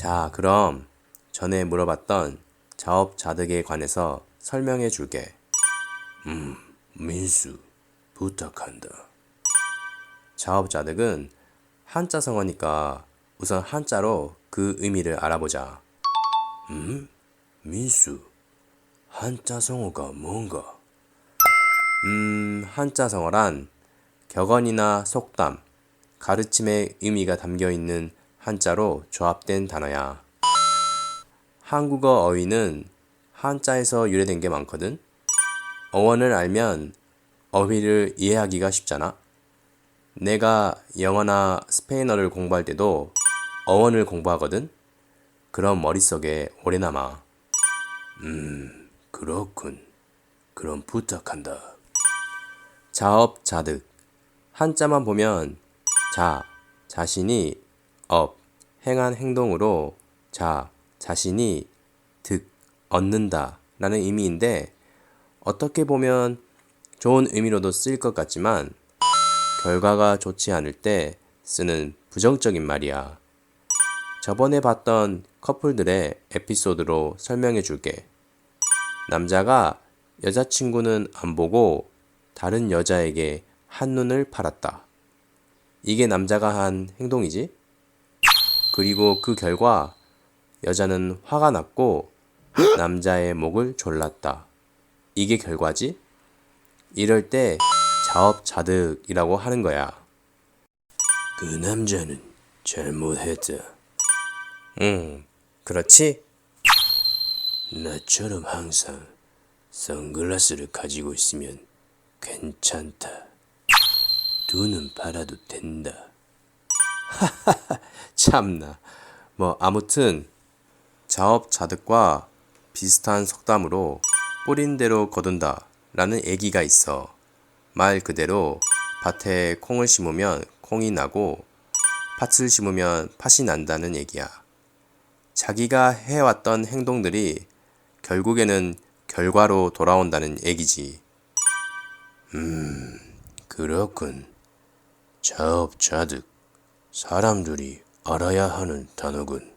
자, 그럼 전에 물어봤던 자업자득에 관해서 설명해 줄게. 민수, 부탁한다. 자업자득은 한자 성어니까 우선 한자로 그 의미를 알아보자. 민수, 한자 성어가 뭔가? 한자 성어란 격언이나 속담, 가르침의 의미가 담겨 있는 한자로 조합된 단어야. 한국어 어휘는 한자에서 유래된 게 많거든. 어원을 알면 어휘를 이해하기가 쉽잖아. 내가 영어나 스페인어를 공부할 때도 어원을 공부하거든. 그럼 머릿속에 오래 남아. 그렇군. 그럼 부탁한다. 자업자득. 한자만 보면 자, 자신이 업, 행한 행동으로 자, 자신이 득, 얻는다 라는 의미인데 어떻게 보면 좋은 의미로도 쓰일 것 같지만 결과가 좋지 않을 때 쓰는 부정적인 말이야. 저번에 봤던 커플들의 에피소드로 설명해 줄게. 남자가 여자친구는 안 보고 다른 여자에게 한눈을 팔았다. 이게 남자가 한 행동이지? 그리고 그 결과 여자는 화가 났고 남자의 목을 졸랐다. 이게 결과지? 이럴 때 자업자득이라고 하는 거야. 그 남자는 잘못했다. 그렇지? 나처럼 항상 선글라스를 가지고 있으면 괜찮다. 두 눈 팔아도 된다. 참나. 아무튼 자업자득과 비슷한 속담으로 뿌린 대로 거둔다 라는 얘기가 있어. 말 그대로 밭에 콩을 심으면 콩이 나고 팥을 심으면 팥이 난다는 얘기야. 자기가 해왔던 행동들이 결국에는 결과로 돌아온다는 얘기지. 그렇군. 자업자득. 사람들이 알아야 하는 단어군.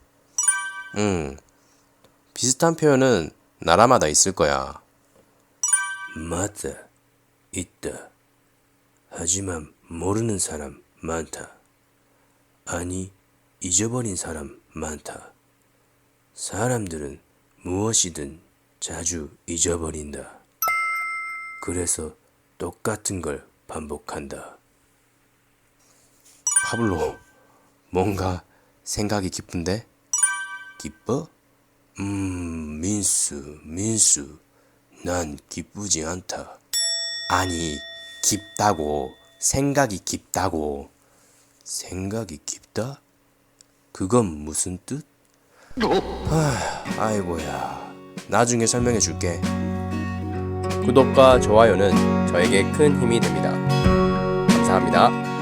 비슷한 표현은 나라마다 있을 거야. 맞다. 있다. 하지만 모르는 사람 많다. 아니, 잊어버린 사람 많다. 사람들은 무엇이든 자주 잊어버린다. 그래서 똑같은 걸 반복한다. 파블로, 뭔가 생각이 깊은데? 기뻐? 민수, 난 기쁘지 않다. 아니, 깊다고, 생각이 깊다고. 생각이 깊다? 그건 무슨 뜻? 아이고야, 나중에 설명해 줄게. 구독과 좋아요는 저에게 큰 힘이 됩니다. 감사합니다.